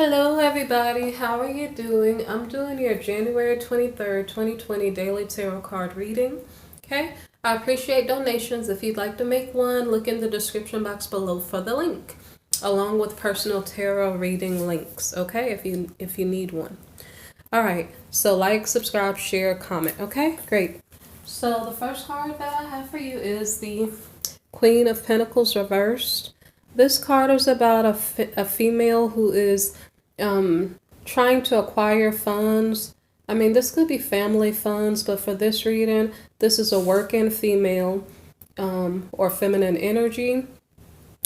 Hello everybody, how are you doing? I'm doing your January 23rd, 2020 daily tarot card reading. Okay, I appreciate donations. If you'd like to make one, look in the description box below for the link, along with personal tarot reading links, okay, if you need one. All right, so like, subscribe, share, comment, okay? Great. So the first card that I have for you is the Queen of Pentacles reversed. This card is about a female who is trying to acquire funds. I mean, this could be family funds, but for this reading, this is a working female or feminine energy.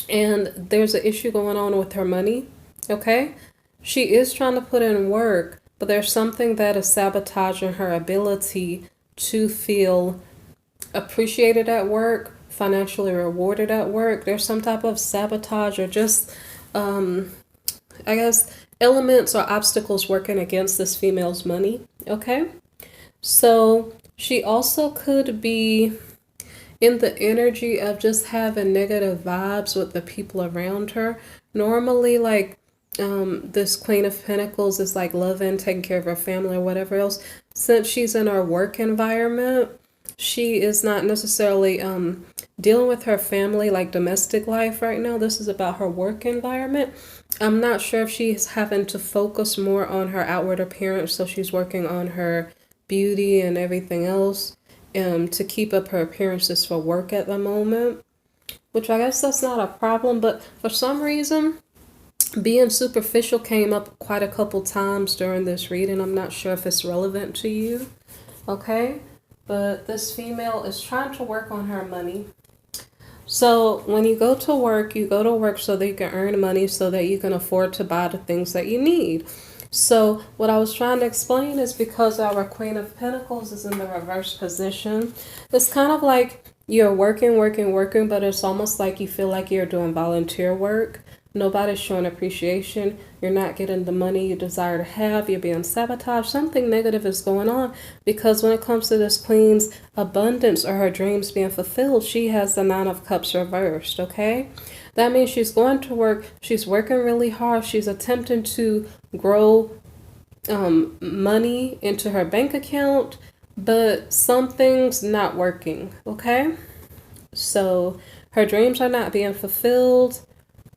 And there's an issue going on with her money, okay? She is trying to put in work, but there's something that is sabotaging her ability to feel appreciated at work, financially rewarded at work. There's some type of sabotage or just, I guess, elements or obstacles working against this female's money, okay? So she also could be in the energy of just having negative vibes with the people around her. Normally, like, this Queen of Pentacles is like loving, taking care of her family or whatever else. Since she's in her work environment, she is not necessarily dealing with her family, like domestic life right now. This is about her work environment. I'm not sure if she's having to focus more on her outward appearance, so she's working on her beauty and everything else to keep up her appearances for work at the moment, which I guess that's not a problem, but for some reason, being superficial came up quite a couple times during this reading. I'm not sure if it's relevant to you, okay? But this female is trying to work on her money. So when you go to work so that you can earn money so that you can afford to buy the things that you need. So what I was trying to explain is because our Queen of Pentacles is in the reverse position, it's kind of like you're working, but it's almost like you feel like you're doing volunteer work. Nobody's showing appreciation. You're not getting the money you desire to have. You're being sabotaged. Something negative is going on because when it comes to this queen's abundance or her dreams being fulfilled, she has the Nine of Cups reversed, okay? That means she's going to work. She's working really hard. She's attempting to grow money into her bank account, but something's not working, okay? So her dreams are not being fulfilled.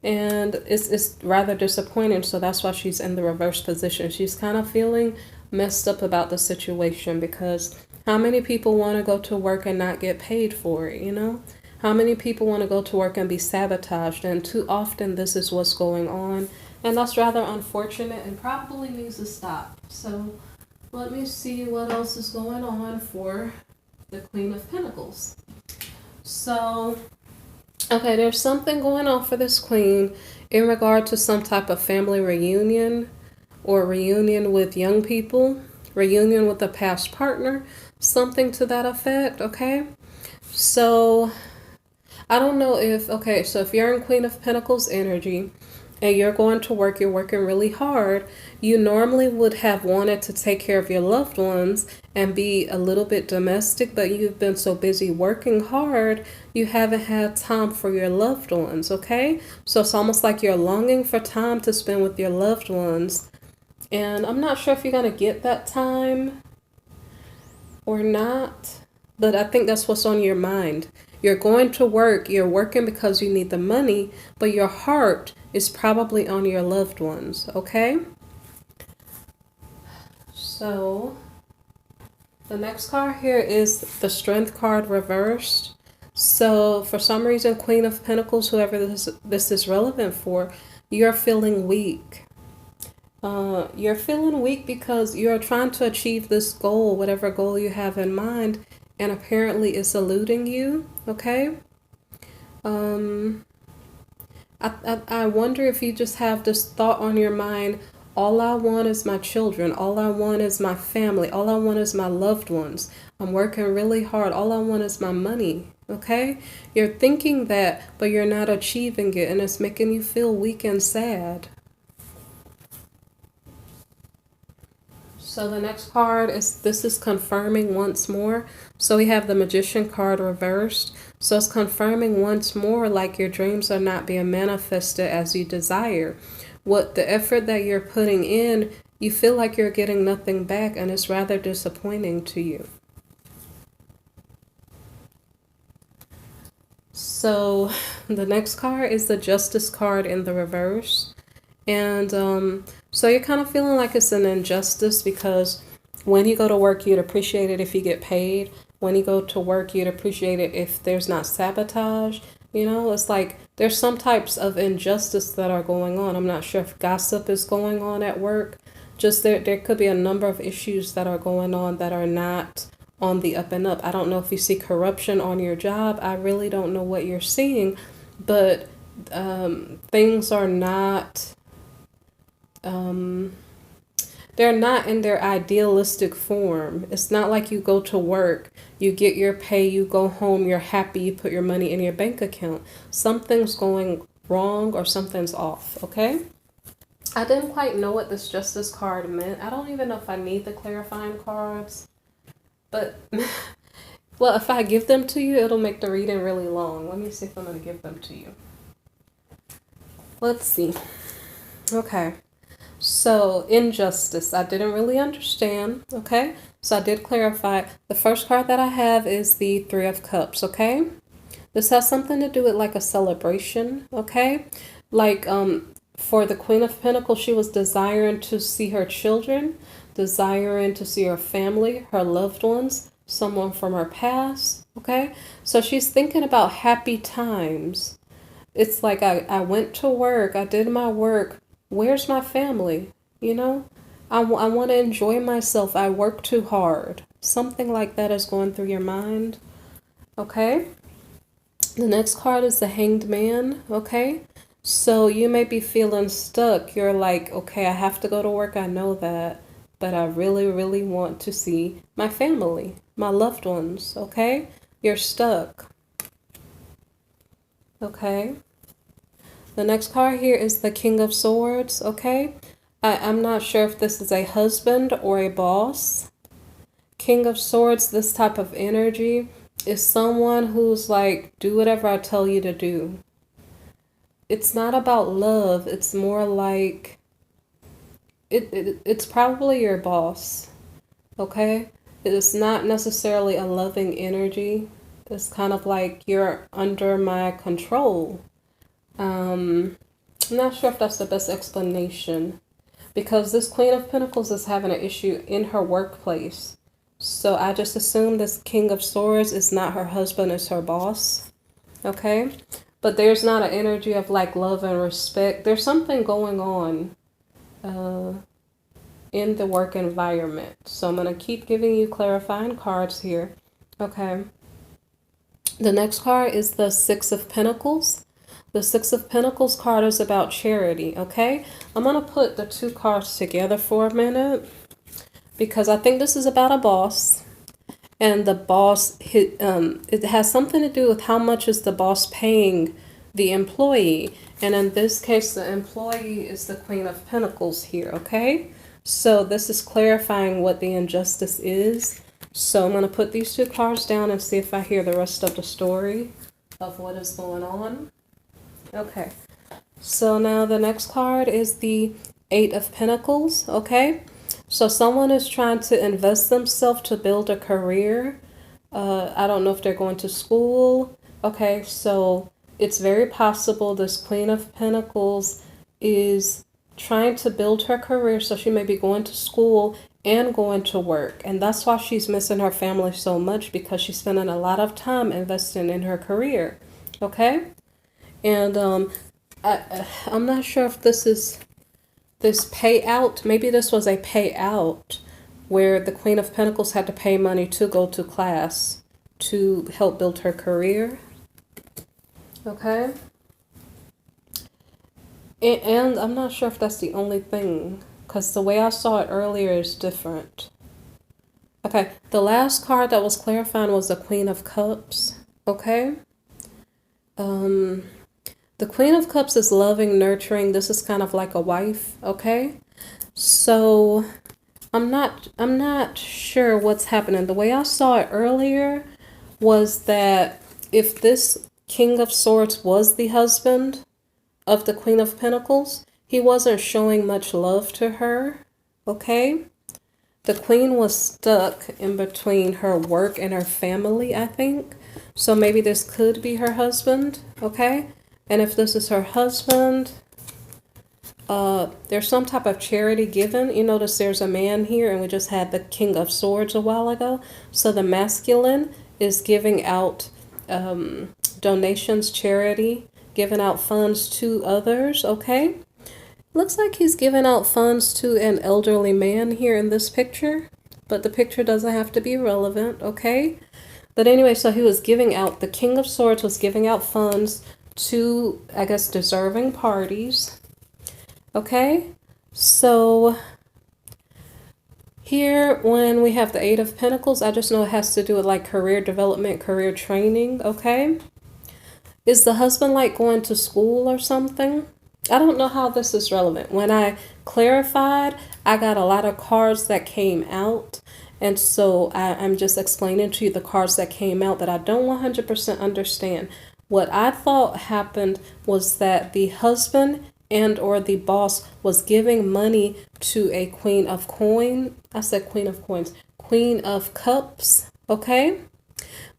And it's rather disappointing, so that's why she's in the reverse position. She's kind of feeling messed up about the situation because how many people want to go to work and not get paid for it, you know? How many people want to go to work and be sabotaged? And too often this is what's going on. And that's rather unfortunate and probably needs to stop. So let me see what else is going on for the Queen of Pentacles. So okay, there's something going on for this queen in regard to some type of family reunion or reunion with young people, reunion with a past partner, something to that effect, okay? So I don't know if, okay, so if you're in Queen of Pentacles energy and you're going to work, you're working really hard, you normally would have wanted to take care of your loved ones and be a little bit domestic, but you've been so busy working hard, you haven't had time for your loved ones, okay? So it's almost like you're longing for time to spend with your loved ones. And I'm not sure if you're going to get that time or not, but I think that's what's on your mind. You're going to work, you're working because you need the money, but your heart is probably on your loved ones, okay? So the next card here is the Strength card reversed. So for some reason, Queen of Pentacles, whoever this is relevant for, you're feeling weak. You're feeling weak because you're trying to achieve this goal, whatever goal you have in mind, and apparently it's eluding you, okay? I wonder if you just have this thought on your mind, all I want is my children, all I want is my family, all I want is my loved ones. I'm working really hard, all I want is my money, okay? You're thinking that, but you're not achieving it, and it's making you feel weak and sad. So the next card is, this is confirming once more. So we have the Magician card reversed. So it's confirming once more like your dreams are not being manifested as you desire. what the effort that you're putting in, you feel like you're getting nothing back, and it's rather disappointing to you. So the next card is the Justice card in the reverse. And so you're kind of feeling like it's an injustice, because when you go to work, you'd appreciate it if you get paid. When you go to work, you'd appreciate it if there's not sabotage. You know, it's like there's some types of injustice that are going on. I'm not sure if gossip is going on at work. Just there could be a number of issues that are going on that are not on the up and up. I don't know if you see corruption on your job. I really don't know what you're seeing, but things are not, they're not in their idealistic form. It's not like you go to work, you get your pay, you go home, you're happy, you put your money in your bank account. Something's going wrong or something's off, okay? I didn't quite know what this Justice card meant. I don't even know if I need the clarifying cards. But, well, if I give them to you, it'll make the reading really long. Let me see if I'm going to give them to you. Let's see. Okay. So, injustice. I didn't really understand. Okay. So, I did clarify. The first card that I have is the Three of Cups. Okay. This has something to do with like a celebration. Okay. Like, for the Queen of Pentacles, she was desiring to see her children, desiring to see her family, her loved ones, someone from her past, okay? So she's thinking about happy times. It's like I went to work, I did my work, where's my family? You know, I want to enjoy myself, I work too hard. Something like that is going through your mind, okay? The next card is the Hanged Man, okay? So you may be feeling stuck. You're like, okay, I have to go to work, I know that, but I really, really want to see my family, my loved ones, okay? You're stuck. Okay. The next card here is the King of Swords, okay? I'm not sure if this is a husband or a boss. King of Swords, this type of energy is someone who's like, do whatever I tell you to do. It's not about love. It's more like it's probably your boss. Okay? It's not necessarily a loving energy. It's kind of like you're under my control. I'm not sure if that's the best explanation, because this Queen of Pentacles is having an issue in her workplace. So I just assume this King of Swords is not her husband, it's her boss. Okay? But there's not an energy of like love and respect. There's something going on in the work environment. So I'm going to keep giving you clarifying cards here. Okay. The next card is the Six of Pentacles. The Six of Pentacles card is about charity. Okay. I'm going to put the two cards together for a minute, because I think this is about a boss. And the boss, it has something to do with how much is the boss paying the employee. And in this case, the employee is the Queen of Pentacles here, okay? So this is clarifying what the injustice is. So I'm going to put these two cards down and see if I hear the rest of the story of what is going on. Okay. So now the next card is the Eight of Pentacles, okay? So someone is trying to invest themselves to build a career. I don't know if they're going to school. Okay, so it's very possible this Queen of Pentacles is trying to build her career. So she may be going to school and going to work. And that's why she's missing her family so much, because she's spending a lot of time investing in her career. Okay? And I'm not sure if this is this payout. Maybe this was a payout where the Queen of Pentacles had to pay money to go to class to help build her career. Okay. And I'm not sure if that's the only thing, because the way I saw it earlier is different. Okay, the last card that was clarifying was the Queen of Cups. Okay. The Queen of Cups is loving, nurturing. This is kind of like a wife, okay? So I'm not sure what's happening. The way I saw it earlier was that if this King of Swords was the husband of the Queen of Pentacles, he wasn't showing much love to her, okay? The queen was stuck in between her work and her family, I think. So maybe this could be her husband, okay? And if this is her husband, there's some type of charity given. You notice there's a man here, and we just had the King of Swords a while ago. So the masculine is giving out donations, charity, giving out funds to others, okay? Looks like he's giving out funds to an elderly man here in this picture, but the picture doesn't have to be relevant, okay? But anyway, so he was giving out, the King of Swords was giving out funds to, I guess, deserving parties, okay? So here, when we have the Eight of Pentacles, I just know it has to do with like career development, career training, okay? Is the husband like going to school or something? I don't know how this is relevant. When I clarified, I got a lot of cards that came out. And so I'm just explaining to you the cards that came out that I don't 100% understand. What I thought happened was that the husband and or the boss was giving money to a queen of coin. I said queen of coins. Queen of cups. Okay?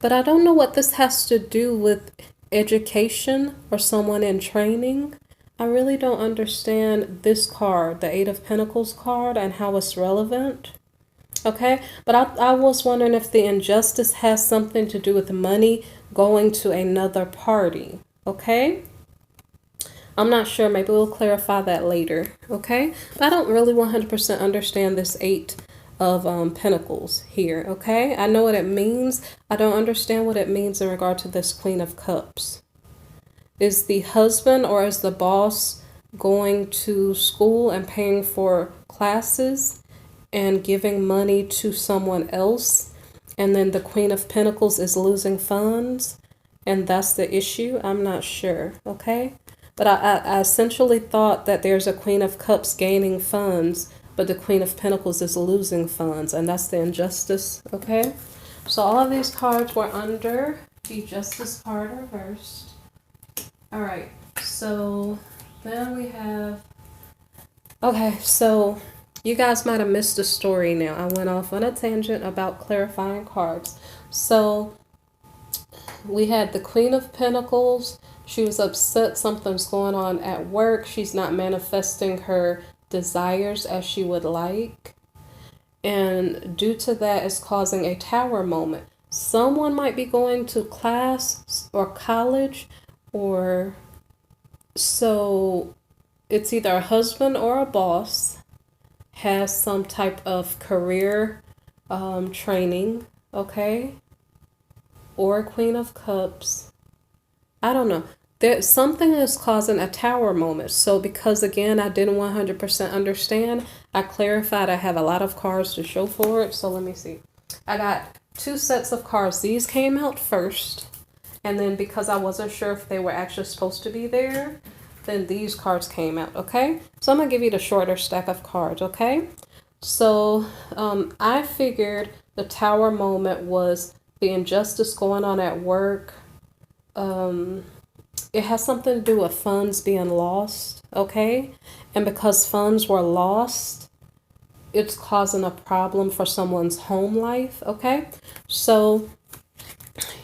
But I don't know what this has to do with education or someone in training. I really don't understand this card, the Eight of Pentacles card, and how it's relevant. Okay, but I was wondering if the injustice has something to do with money going to another party. Okay, I'm not sure. Maybe we'll clarify that later. Okay, but I don't really 100% understand this Eight of Pentacles here. Okay, I know what it means. I don't understand what it means in regard to this Queen of Cups. Is the husband or is the boss going to school and paying for classes and giving money to someone else? And then the Queen of Pentacles is losing funds, and that's the issue? I'm not sure, okay? But I essentially thought that there's a Queen of Cups gaining funds, but the Queen of Pentacles is losing funds, and that's the injustice, okay? So all of these cards were under the Justice card reversed. All right, so then we have, okay, so you guys might have missed the story now. I went off on a tangent about clarifying cards. So we had the Queen of Pentacles. She was upset something's going on at work. She's not manifesting her desires as she would like. And due to that, it's causing a tower moment. Someone might be going to class or college, or so it's either a husband or a boss has some type of career training, okay? Or a Queen of Cups. I don't know. There's something is causing a tower moment. So because again, I didn't 100% understand, I clarified. I have a lot of cards to show for it. So let me see. I got 2 sets of cards. These came out first. And then because I wasn't sure if they were actually supposed to be there, then these cards came out, okay? So I'm going to give you the shorter stack of cards, okay? So I figured the tower moment was the injustice going on at work. It has something to do with funds being lost, okay? And because funds were lost, it's causing a problem for someone's home life, okay? So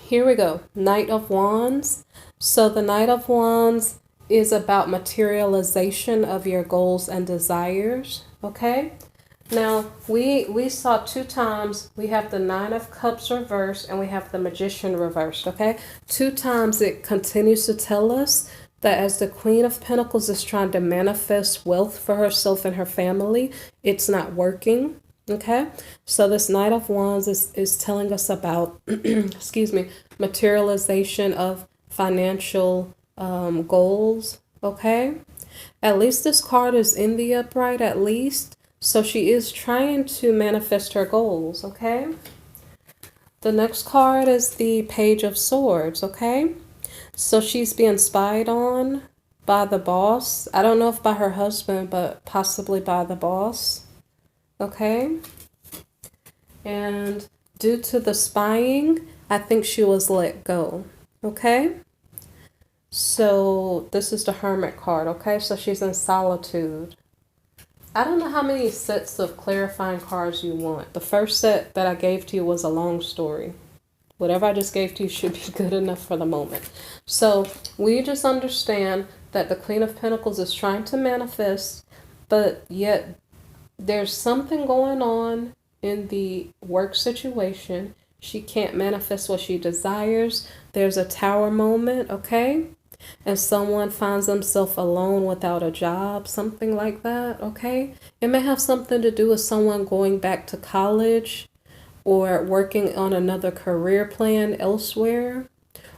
here we go. Knight of Wands. So the Knight of Wands is about materialization of your goals and desires. Okay. Now we saw 2 times. We have the Nine of Cups reversed and we have the Magician reversed. Okay. 2 times it continues to tell us that as the Queen of Pentacles is trying to manifest wealth for herself and her family, it's not working. Okay, so this Knight of Wands is telling us about, excuse me, materialization of financial goals, okay? At least this card is in the upright, at least. So she is trying to manifest her goals, okay? The next card is the Page of Swords, okay? So she's being spied on by the boss. I don't know if by her husband, but possibly by the boss. Okay, and due to the spying, I think she was let go. Okay, So this is the Hermit card, okay? So she's in solitude. I don't know how many sets of clarifying cards you want. The first set that I gave to you was a long story. Whatever I just gave to you should be good enough for the moment. So we just understand that the Queen of Pentacles is trying to manifest, but yet there's something going on in the work situation. She can't manifest what she desires. There's a tower moment, okay? And someone finds themselves alone without a job, something like that, okay? It may have something to do with someone going back to college or working on another career plan elsewhere,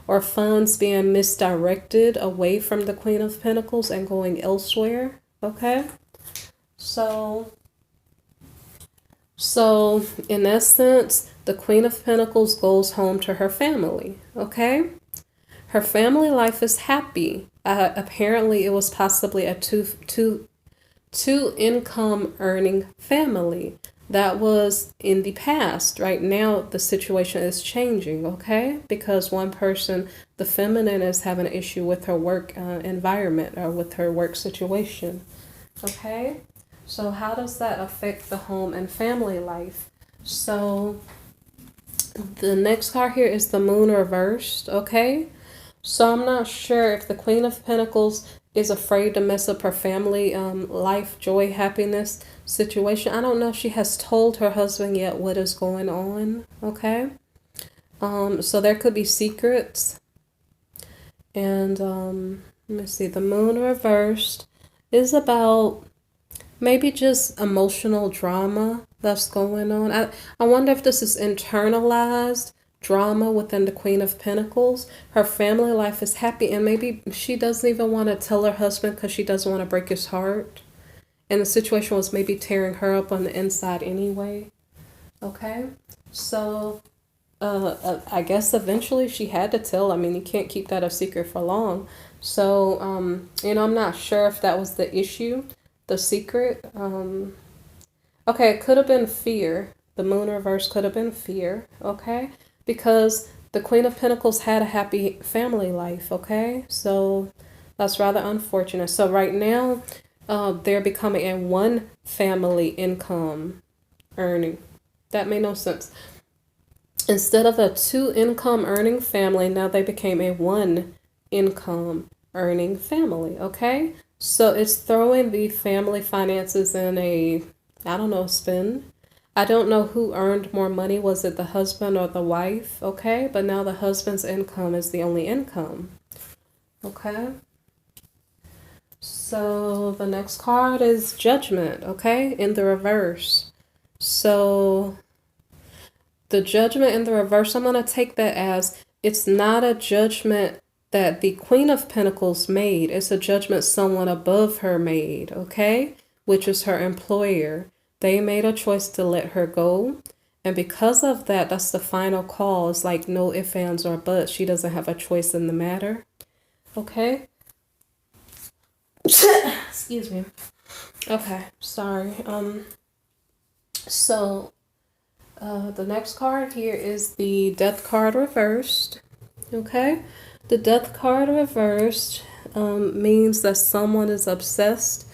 or funds being misdirected away from the Queen of Pentacles and going elsewhere, okay? So in essence, the Queen of Pentacles goes home to her family, okay? Her family life is happy. Apparently, it was possibly a two income earning family. That was in the past. Right now, the situation is changing, okay? Because one person, the feminine, is having an issue with her work environment or with her work situation, okay? So how does that affect the home and family life? So the next card here is the Moon reversed, okay? So I'm not sure if the Queen of Pentacles is afraid to mess up her family life, joy, happiness situation. I don't know if she has told her husband yet what is going on, okay? So there could be secrets. And let me see, the Moon reversed is about maybe just emotional drama that's going on. I wonder if this is internalized drama within the Queen of Pentacles. Her family life is happy, and maybe she doesn't even want to tell her husband because she doesn't want to break his heart. And the situation was maybe tearing her up on the inside anyway. Okay, so I guess eventually she had to tell. I mean, you can't keep that a secret for long. So, I'm not sure if that was the issue, the secret. Okay, it could have been fear. The Moon reverse could have been fear, okay? Because the Queen of Pentacles had a happy family life, okay? So that's rather unfortunate. So right now, they're becoming a one family income earning. That made no sense. Instead of a two income earning family, now they became a one income earning family, okay? So it's throwing the family finances in a, I don't know, spin. I don't know who earned more money. Was it the husband or the wife? Okay, but now the husband's income is the only income. Okay. So the next card is Judgment, okay, in the reverse. So the Judgment in the reverse, I'm going to take that as it's not a judgment that the Queen of Pentacles made. It's a judgment someone above her made, okay, which is her employer. They made a choice to let her go. And because of that, that's the final call. It's like no ifs, ands, or buts. She doesn't have a choice in the matter. Okay. Excuse me. Okay, sorry. So the next card here is the Death card reversed. Okay. The Death card reversed means that someone is obsessed.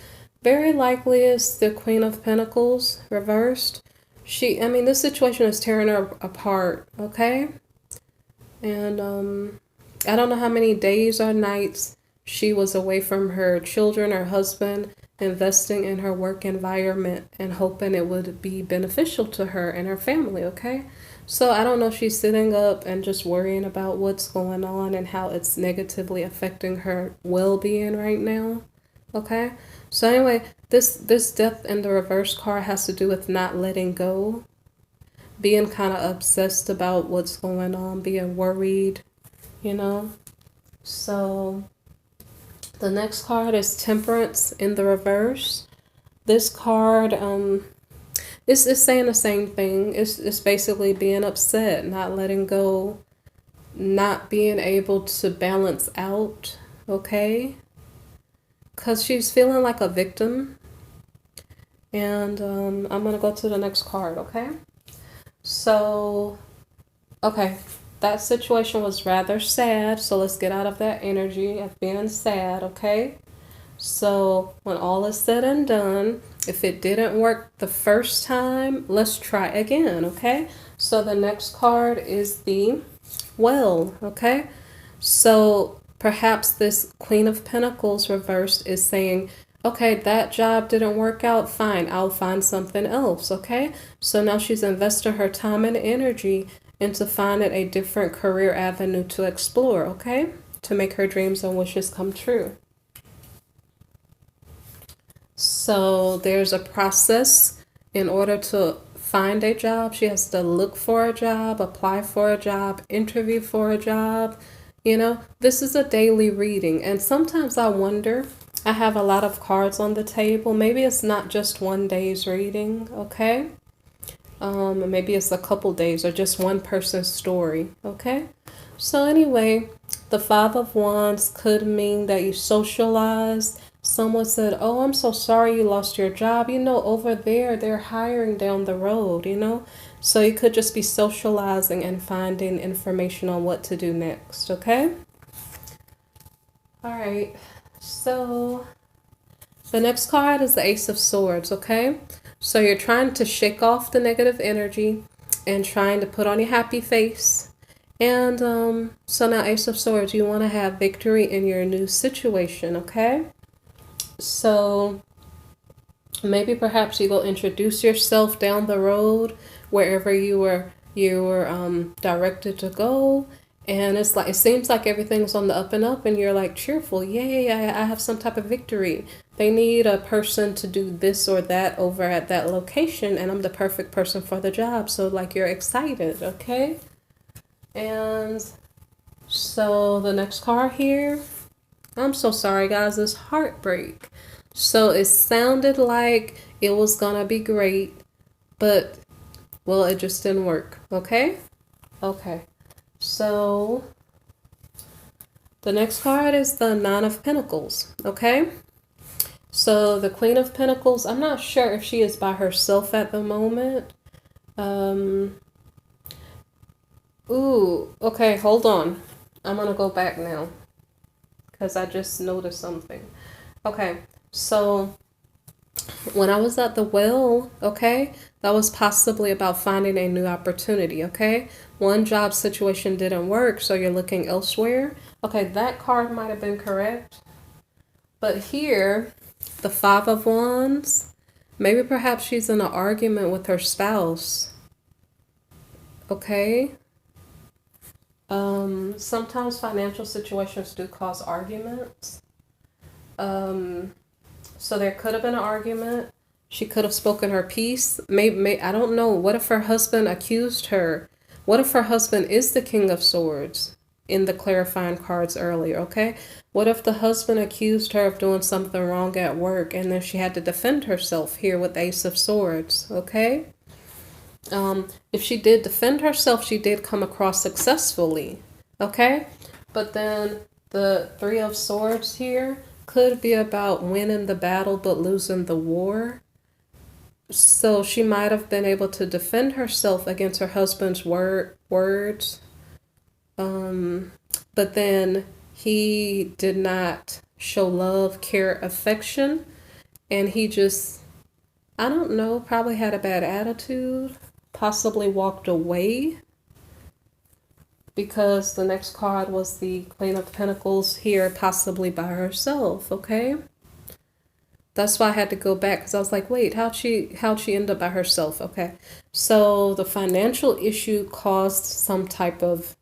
Very likely is the Queen of Pentacles reversed. This situation is tearing her apart, okay? And I don't know how many days or nights she was away from her children, her husband, investing in her work environment and hoping it would be beneficial to her and her family, okay? So I don't know if she's sitting up and just worrying about what's going on and how it's negatively affecting her well-being right now, okay? So anyway, this Death in the reverse card has to do with not letting go, being kind of obsessed about what's going on, being worried, So the next card is Temperance in the reverse. This card it's saying the same thing. It's basically being upset, not letting go, not being able to balance out, okay? Because she's feeling like a victim. And I'm going to go to the next card, okay? So, okay. that situation was rather sad. So let's get out of that energy of being sad, okay? So when all is said and done, if it didn't work the first time, let's try again, okay? So the next card is the Well, okay? So perhaps this Queen of Pentacles reversed is saying, okay, that job didn't work out, fine, I'll find something else, okay? So now she's invested her time and energy into finding a different career avenue to explore, okay? To make her dreams and wishes come true. So there's a process in order to find a job. She has to look for a job, apply for a job, interview for a job. You know, this is a daily reading. And sometimes I wonder, I have a lot of cards on the table. Maybe it's not just one day's reading, okay? Maybe it's a couple days or just one person's story, okay? So anyway, the Five of Wands could mean that you socialized. Someone said, oh, I'm so sorry you lost your job. You know, over there, they're hiring down the road, you know? So you could just be socializing and finding information on what to do next, okay? All right, so the next card is the Ace of Swords, okay? So you're trying to shake off the negative energy and trying to put on your happy face. And so now Ace of Swords, you want to have victory in your new situation, okay? So maybe perhaps you will introduce yourself down the road wherever you were directed to go, and it's like it seems like everything's on the up and up, and you're like cheerful, yay, I have some type of victory. They need a person to do this or that over at that location, and I'm the perfect person for the job. So like you're excited, okay? And so the next card here, I'm so sorry guys, it's heartbreak. So it sounded like it was gonna be great, but well, it just didn't work, okay? Okay, so the next card is the Nine of Pentacles, okay? So the Queen of Pentacles, I'm not sure if she is by herself at the moment. Ooh, okay, hold on. I'm gonna go back now because I just noticed something. Okay, so when I was at the well, okay, that was possibly about finding a new opportunity, okay? One job situation didn't work, so you're looking elsewhere. Okay, that card might have been correct. But here, the Five of Wands, maybe perhaps she's in an argument with her spouse, okay? Sometimes financial situations do cause arguments. So there could have been an argument. She could have spoken her piece. Maybe I don't know. What if her husband accused her? What if her husband is the King of Swords in the clarifying cards earlier, okay? What if the husband accused her of doing something wrong at work and then she had to defend herself here with Ace of Swords, okay? If she did defend herself, she did come across successfully, okay? But then the Three of Swords here could be about winning the battle but losing the war. So she might have been able to defend herself against her husband's words. But then he did not show love, care, affection. And he just, I don't know, probably had a bad attitude. Possibly walked away. Because the next card was the Queen of Pentacles here, possibly by herself, okay? That's why I had to go back, because I was like, wait, how'd she end up by herself? Okay, so the financial issue caused some type of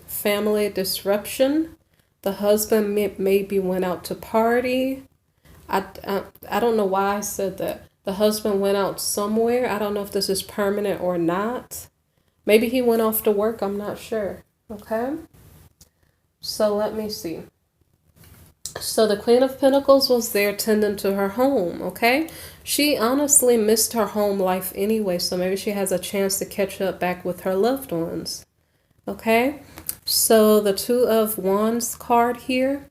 family disruption. The husband maybe went out to party. I don't know why I said that. The husband went out somewhere. I don't know if this is permanent or not. Maybe he went off to work. I'm not sure. Okay. So let me see. So the Queen of Pentacles was there tending to her home. Okay. She honestly missed her home life anyway. So maybe she has a chance to catch up back with her loved ones. Okay. So the Two of Wands card here.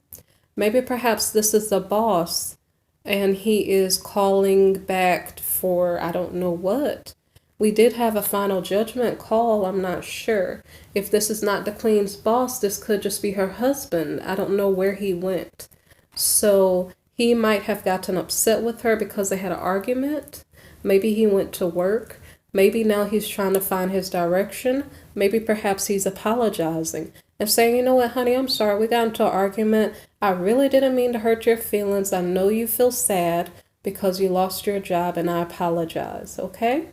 Maybe perhaps this is the boss and he is calling back for I don't know what. We did have a final judgment call. I'm not sure. If this is not the Queen's boss, this could just be her husband. I don't know where he went. So he might have gotten upset with her because they had an argument. Maybe he went to work. Maybe now he's trying to find his direction. Maybe perhaps he's apologizing and saying, you know what, honey, I'm sorry. We got into an argument. I really didn't mean to hurt your feelings. I know you feel sad because you lost your job, and I apologize, okay?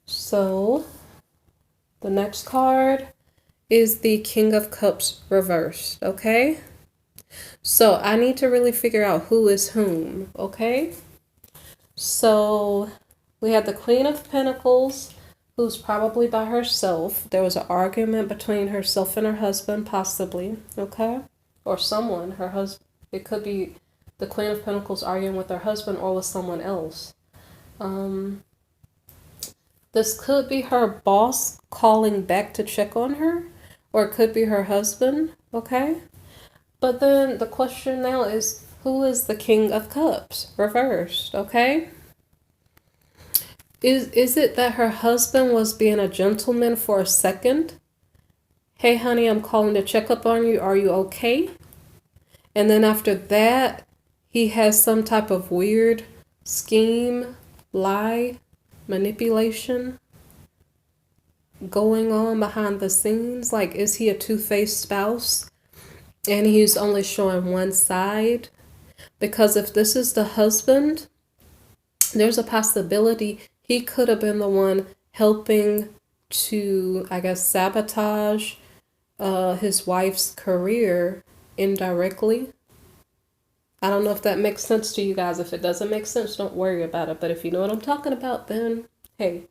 So the next card is the King of Cups reversed, okay? So I need to really figure out who is whom, okay? So we have the Queen of Pentacles, who's probably by herself. There was an argument between herself and her husband, possibly, okay? Or someone, her husband. It could be the Queen of Pentacles arguing with her husband or with someone else. This could be her boss calling back to check on her, or it could be her husband, okay? But then the question now is, who is the King of Cups reversed, okay? Is it that her husband was being a gentleman for a second? Hey, honey, I'm calling to check up on you. Are you okay? And then after that, he has some type of weird scheme, lie, manipulation going on behind the scenes. Like, is he a two-faced spouse and he's only showing one side? Because if this is the husband, there's a possibility he could have been the one helping to, I guess, sabotage his wife's career indirectly. I don't know if that makes sense to you guys. If it doesn't make sense, don't worry about it. But if you know what I'm talking about, then hey.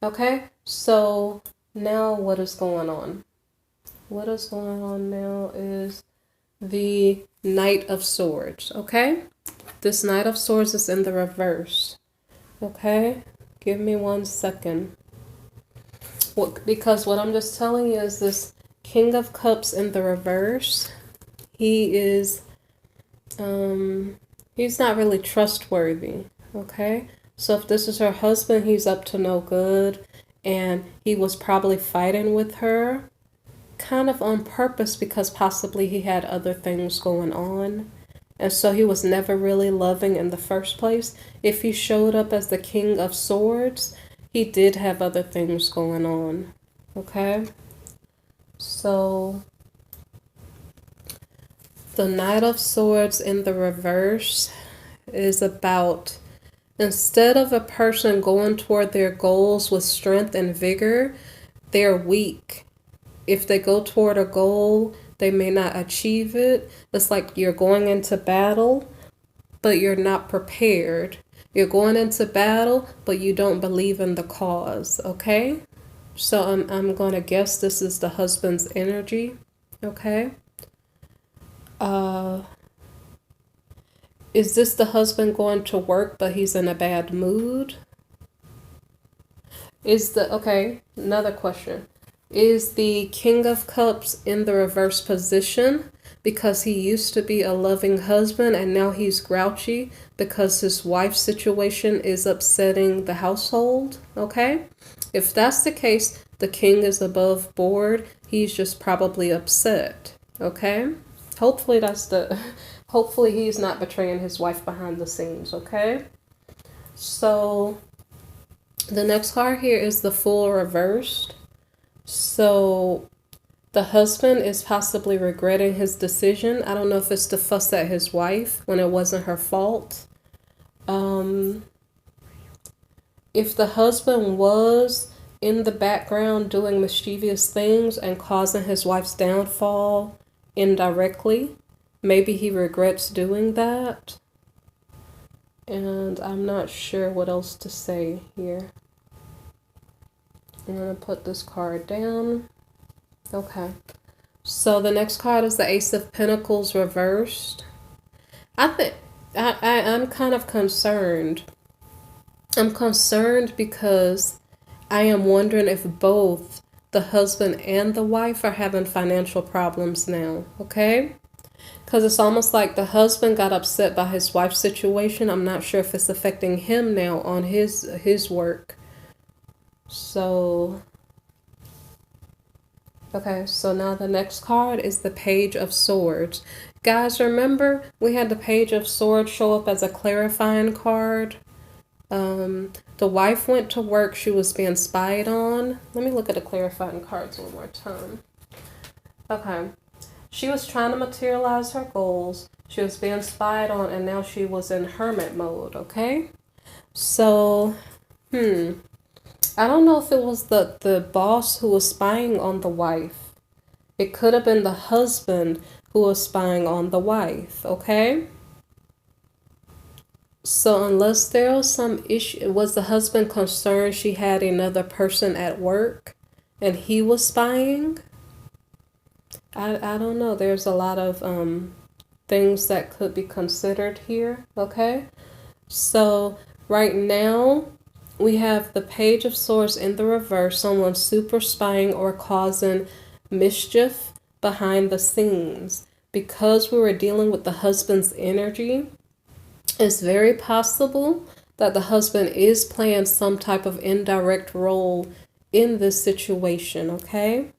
Okay, so now what is going on? What is going on now is the Knight of Swords, okay? This Knight of Swords is in the reverse, okay? Give me 1 second. Because what I'm just telling you is this King of Cups in the reverse, he is, he's not really trustworthy, okay? So if this is her husband, he's up to no good, and he was probably fighting with her kind of on purpose because possibly he had other things going on. And so he was never really loving in the first place. If he showed up as the King of Swords, he did have other things going on. Okay? So the Knight of Swords in the reverse is about, instead of a person going toward their goals with strength and vigor, they're weak. If they go toward a goal, they may not achieve it. It's like you're going into battle, but you're not prepared. You're going into battle, but you don't believe in the cause, okay? So I'm going to guess this is the husband's energy, okay? Is this the husband going to work, but he's in a bad mood? Okay, another question. Is the King of Cups in the reverse position because he used to be a loving husband and now he's grouchy because his wife's situation is upsetting the household? Okay? If that's the case, the king is above board. He's just probably upset. Okay? Hopefully hopefully he's not betraying his wife behind the scenes, okay? So the next card here is the Fool reversed. So the husband is possibly regretting his decision. I don't know if it's to fuss at his wife when it wasn't her fault. If the husband was in the background doing mischievous things and causing his wife's downfall indirectly, maybe he regrets doing that. And I'm not sure what else to say here. I'm going to put this card down. Okay. So the next card is the Ace of Pentacles reversed. I think I'm kind of concerned. I'm concerned because I am wondering if both the husband and the wife are having financial problems now. Okay? Because it's almost like the husband got upset by his wife's situation. I'm not sure if it's affecting him now on his work. So, okay, so now the next card is the Page of Swords. Guys, remember we had the Page of Swords show up as a clarifying card. The wife went to work. She was being spied on. Let me look at the clarifying cards one more time. Okay. She was trying to materialize her goals. She was being spied on, and now she was in hermit mode, okay? So, I don't know if it was the boss who was spying on the wife. It could have been the husband who was spying on the wife, okay? So unless there was some issue, was the husband concerned she had another person at work and he was spying? I don't know. There's a lot of things that could be considered here, okay? So right now we have the Page of Swords in the reverse, someone super spying or causing mischief behind the scenes. Because we were dealing with the husband's energy, it's very possible that the husband is playing some type of indirect role in this situation, okay?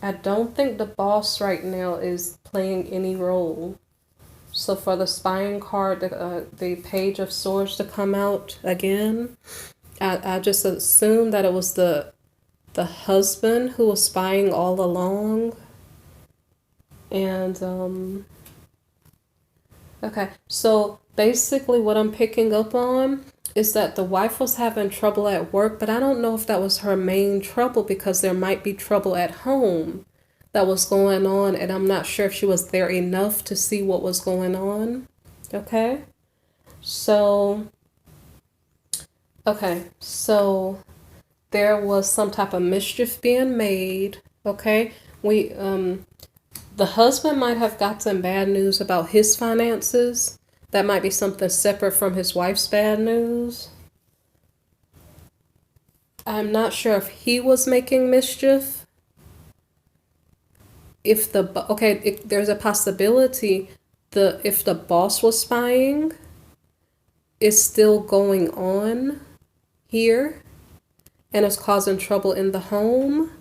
I don't think the boss right now is playing any role. So for the spying card, the Page of Swords to come out again, I just assumed that it was the husband who was spying all along. And okay, so basically what I'm picking up on is that the wife was having trouble at work, but I don't know if that was her main trouble because there might be trouble at home that was going on, and I'm not sure if she was there enough to see what was going on. Okay, so there was some type of mischief being made. Okay, the husband might have got some bad news about his finances. That might be something separate from his wife's bad news. I'm not sure if he was making mischief. If there's a possibility if the boss was spying, is still going on here and is causing trouble in the home,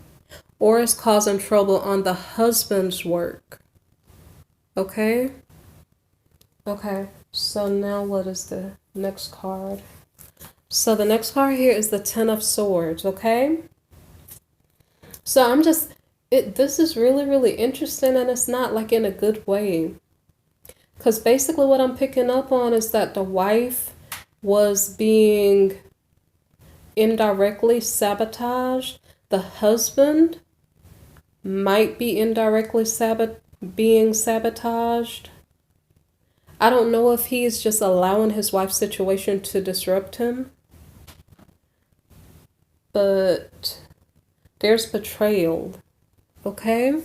or is causing trouble on the husband's work. Okay? Okay, so now what is the next card? So the next card here is the Ten of Swords, okay? So this is really, really interesting, and it's not like in a good way. Because basically what I'm picking up on is that the wife was being indirectly sabotaged. The husband might be indirectly being sabotaged. I don't know if he's just allowing his wife's situation to disrupt him. But there's betrayal. Okay?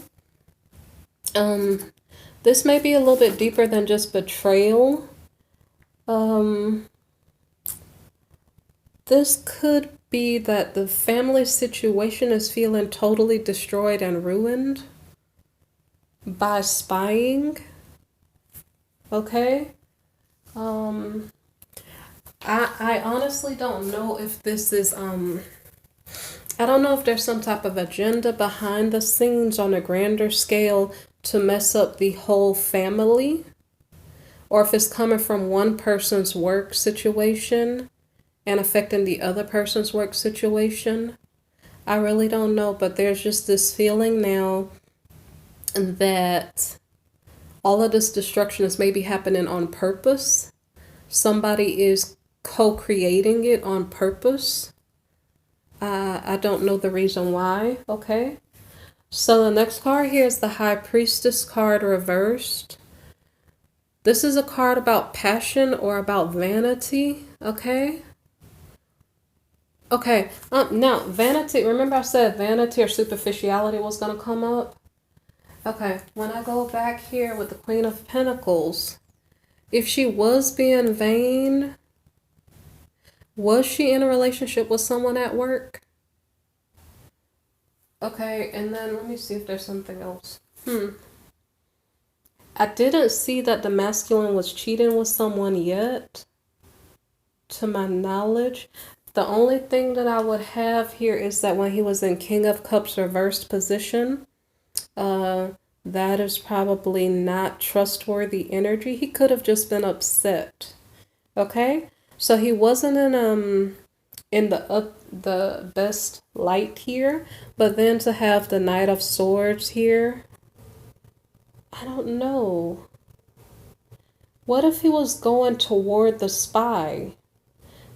This may be a little bit deeper than just betrayal. This could be that the family situation is feeling totally destroyed and ruined by spying. Okay? I honestly don't know if this is, I don't know if there's some type of agenda behind the scenes on a grander scale to mess up the whole family, or if it's coming from one person's work situation and affecting the other person's work situation. I really don't know, but there's just this feeling now that all of this destruction is maybe happening on purpose. Somebody is co-creating it on purpose. I don't know the reason why, okay? So the next card here is the High Priestess card reversed. This is a card about passion or about vanity, okay? Okay, now vanity, remember I said vanity or superficiality was going to come up? Okay, when I go back here with the Queen of Pentacles, if she was being vain, was she in a relationship with someone at work? Okay, and then let me see if there's something else. I didn't see that the masculine was cheating with someone yet. to my knowledge. The only thing that I would have here is that when he was in King of Cups reversed position, that is probably not trustworthy energy. He could have just been upset. Okay? So he wasn't in the best light here, but then to have the Knight of Swords here, I don't know. What if he was going toward the spy?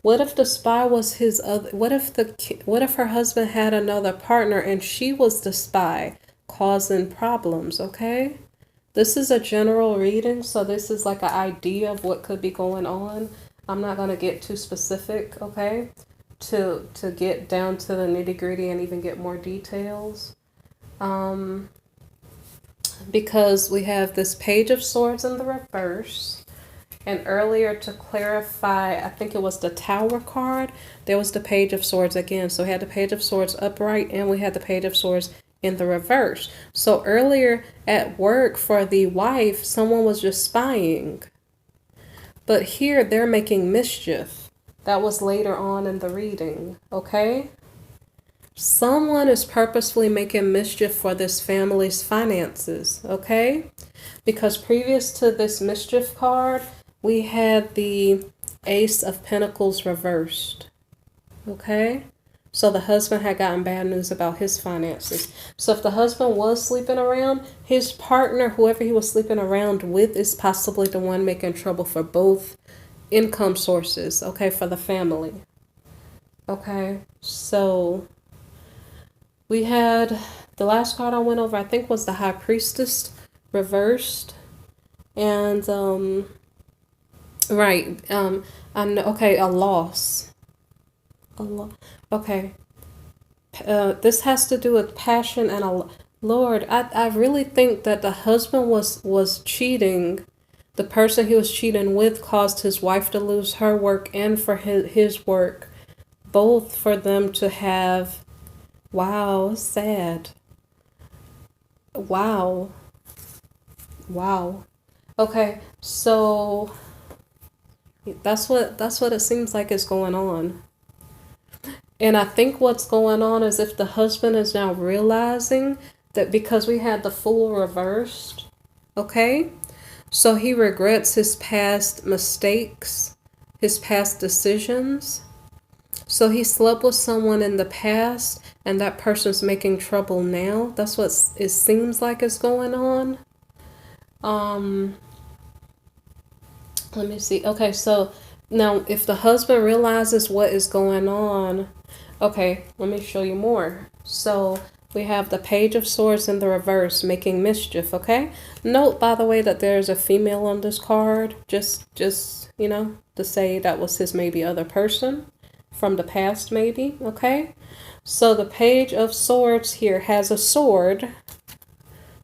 What if the spy was his other, what if her husband had another partner and she was the spy causing problems, okay? This is a general reading, so this is like an idea of what could be going on. I'm not going to get too specific, okay? To get down to the nitty-gritty and even get more details. Because we have this Page of Swords in the reverse. And earlier, to clarify, I think it was the Tower card, there was the Page of Swords again. So we had the Page of Swords upright and we had the Page of Swords in the reverse. So earlier at work for the wife, someone was just spying. But here they're making mischief. That was later on in the reading, okay? Someone is purposefully making mischief for this family's finances, okay? Because previous to this mischief card, we had the Ace of Pentacles reversed, okay? So the husband had gotten bad news about his finances. So if the husband was sleeping around, his partner, whoever he was sleeping around with, is possibly the one making trouble for both income sources, okay, for the family. Okay, so we had the last card I went over, I think, was the High Priestess reversed. And right, okay, a loss. Okay. This has to do with passion and Lord, I really think that the husband was cheating. The person he was cheating with caused his wife to lose her work and for his work, both for them to have, wow, sad. Wow. Okay, so that's what it seems like is going on. And I think what's going on is if the husband is now realizing that because we had the Fool reversed, okay? So he regrets his past mistakes, his past decisions. So he slept with someone in the past and that person's making trouble now. That's what it seems like is going on. Let me see. Okay, so now if the husband realizes what is going on, okay, let me show you more. So we have the Page of Swords in the reverse, making mischief, okay? Note, by the way, that there's a female on this card, just you know, to say that was his maybe other person from the past, maybe, okay? So the Page of Swords here has a sword.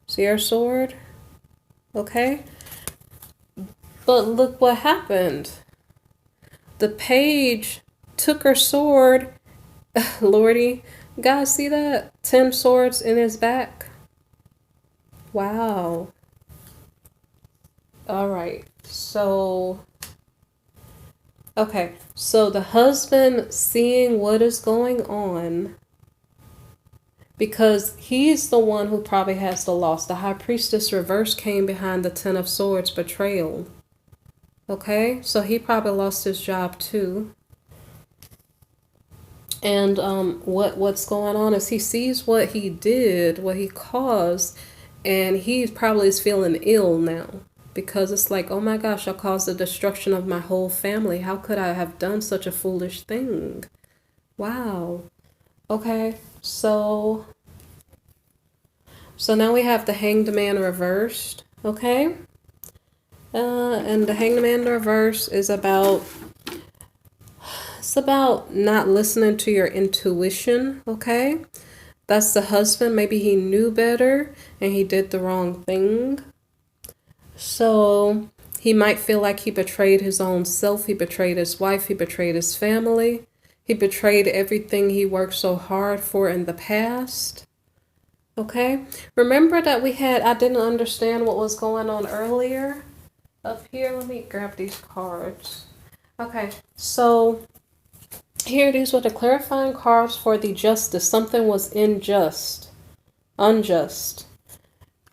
See our sword? Okay? But look what happened. The page took her sword. Lordy, guys, see that? 10 swords in his back. Wow. All right. So, okay. So the husband seeing what is going on, because he's the one who probably has the loss. The High Priestess reverse came behind the 10 of Swords, betrayal. Okay, so he probably lost his job too. And what's going on is he sees what he did, what he caused, and he probably is feeling ill now. Because it's like, oh my gosh, I caused the destruction of my whole family. How could I have done such a foolish thing? Wow. Okay, so now we have the Hanged Man reversed, okay? And the Hanged Man reverse is about, it's about not listening to your intuition, okay? That's the husband. Maybe he knew better and he did the wrong thing. So he might feel like he betrayed his own self. He betrayed his wife. He betrayed his family. He betrayed everything he worked so hard for in the past. Okay? Remember that I didn't understand what was going on earlier? Up here, let me grab these cards. Okay, so here these were the clarifying cards for the justice. Something was unjust.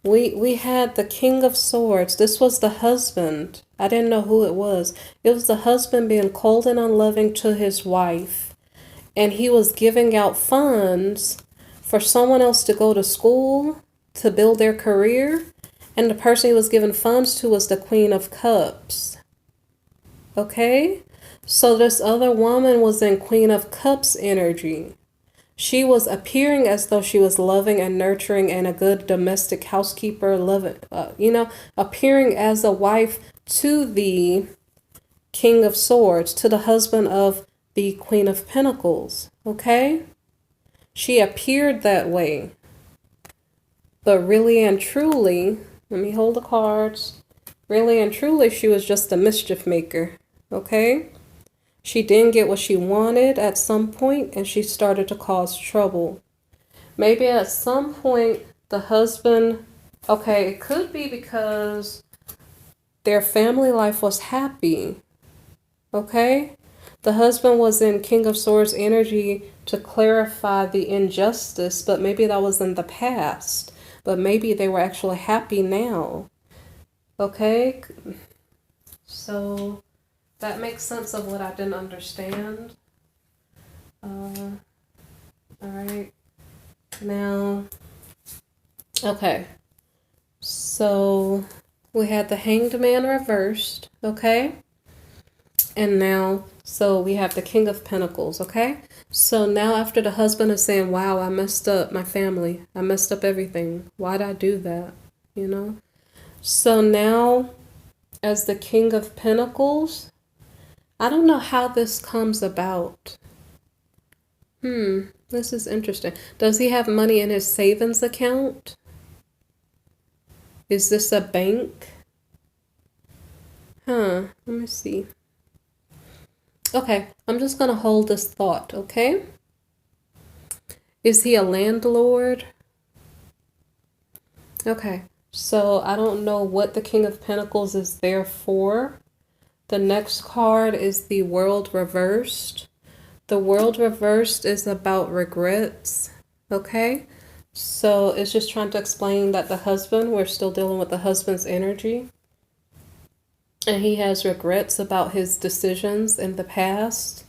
We had the King of Swords. This was the husband. I didn't know who it was. It was the husband being cold and unloving to his wife. And he was giving out funds for someone else to go to school to build their career. And the person he was giving funds to was the Queen of Cups. Okay? So this other woman was in Queen of Cups energy. She was appearing as though she was loving and nurturing and a good domestic housekeeper, appearing as a wife to the King of Swords, to the husband of the Queen of Pentacles, okay? She appeared that way. But really and truly, let me hold the cards. Really and truly, she was just a mischief maker, okay? She didn't get what she wanted at some point, and she started to cause trouble. Maybe at some point, the husband, okay, it could be because their family life was happy, okay? The husband was in King of Swords energy to clarify the injustice, but maybe that was in the past. But maybe they were actually happy now, okay? So that makes sense of what I didn't understand. All right. Now, okay. So we had the Hanged Man reversed, okay? And now, so we have the King of Pentacles, okay? So now after the husband is saying, wow, I messed up my family. I messed up everything. Why'd I do that? You know? So now, as the King of Pentacles, I don't know how this comes about. This is interesting. Does he have money in his savings account? Is this a bank? Let me see. Okay, I'm just going to hold this thought, okay? Is he a landlord? Okay, so I don't know what the King of Pentacles is there for. The next card is the World Reversed. The World Reversed is about regrets, okay? So it's just trying to explain that the husband, we're still dealing with the husband's energy. And he has regrets about his decisions in the past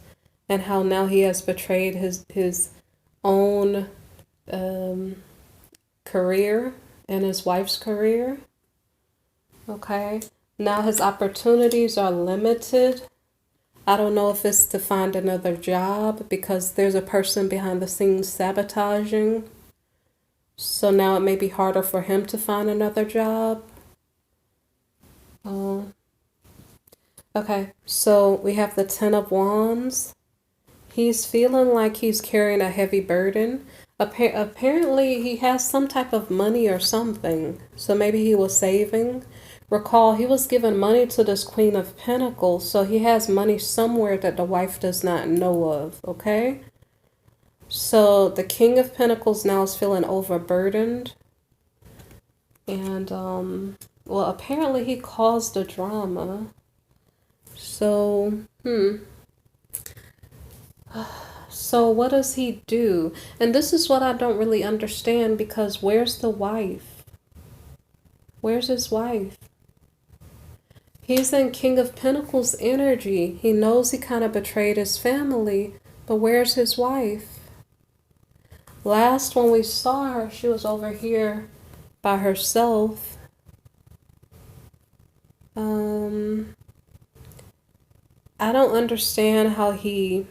and how now he has betrayed his own career and his wife's career. Okay. Now his opportunities are limited. I don't know if it's to find another job because there's a person behind the scenes sabotaging. So now it may be harder for him to find another job. Okay, so we have the Ten of Wands. He's feeling like he's carrying a heavy burden. Apparently, he has some type of money or something. So maybe he was saving. Recall, he was giving money to this Queen of Pentacles. So he has money somewhere that the wife does not know of, okay? So the King of Pentacles now is feeling overburdened. And, well, apparently he caused the drama. So, So what does he do? And this is what I don't really understand because where's the wife? Where's his wife? He's in King of Pentacles energy. He knows he kind of betrayed his family, but where's his wife? Last when we saw her, she was over here by herself. I don't understand how I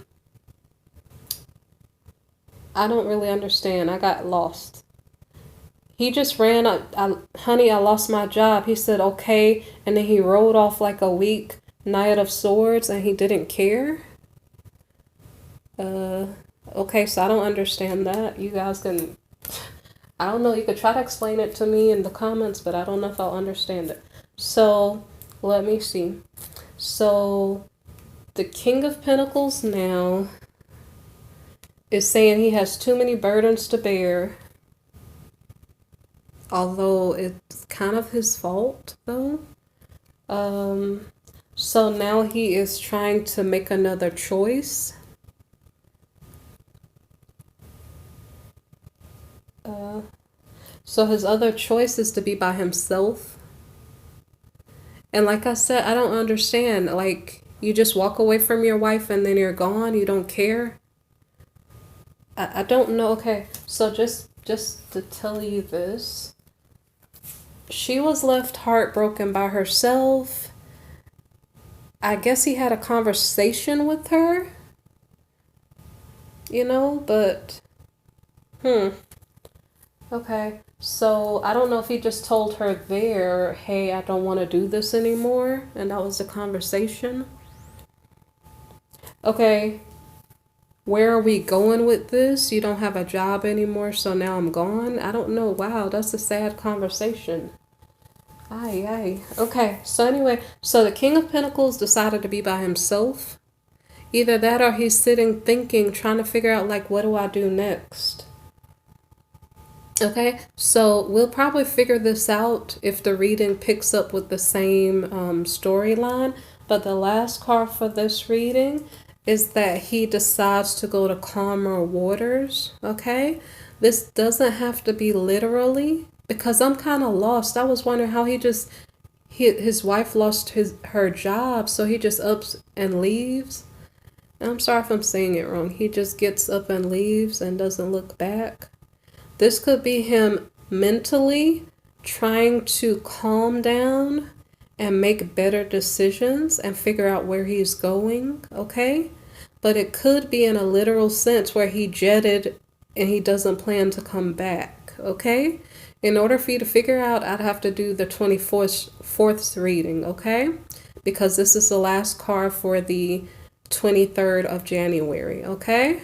don't really understand. I got lost. He just ran up, honey, I lost my job. He said, okay. And then he rode off like a weak Knight of Swords and he didn't care. Okay, so I don't understand that. You guys can, I don't know. You could try to explain it to me in the comments, but I don't know if I'll understand it. So let me see. So the King of Pentacles now is saying he has too many burdens to bear. Although it's kind of his fault, though. So now he is trying to make another choice. So his other choice is to be by himself. And like I said, I don't understand. Like, you just walk away from your wife and then you're gone. You don't care. I don't know. Okay, so just to tell you this, she was left heartbroken by herself. I guess he had a conversation with her, but okay. So I don't know if he just told her there, hey, I don't want to do this anymore, and that was the conversation. Okay, where are we going with this? You don't have a job anymore, so now I'm gone? I don't know. Wow, that's a sad conversation. Aye, aye. Okay, so anyway, so the King of Pentacles decided to be by himself. Either that or he's sitting thinking, trying to figure out, like, what do I do next? Okay, so we'll probably figure this out if the reading picks up with the same storyline. But the last card for this reading is that he decides to go to calmer waters. Okay, this doesn't have to be literally, because I'm kind of lost. I was wondering how his wife lost her job, so he just ups and leaves. I'm sorry if I'm saying it wrong. He just gets up and leaves and doesn't look back. This could be him mentally trying to calm down and make better decisions and figure out where he's going, okay? But it could be in a literal sense where he jetted and he doesn't plan to come back, okay? In order for you to figure out, I'd have to do the 24th reading, okay? Because this is the last card for the 23rd of January, okay?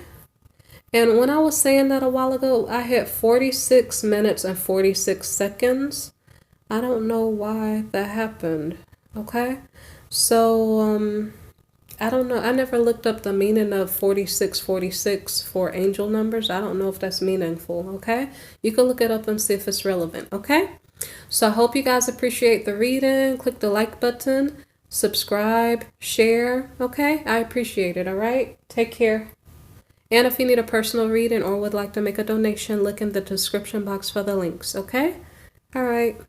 And when I was saying that a while ago, I hit 46 minutes and 46 seconds. I don't know why that happened, okay? So, I don't know. I never looked up the meaning of 4646 for angel numbers. I don't know if that's meaningful, okay? You can look it up and see if it's relevant, okay? So I hope you guys appreciate the reading. Click the like button, subscribe, share, okay? I appreciate it, all right? Take care. And if you need a personal reading or would like to make a donation, look in the description box for the links, okay? All right.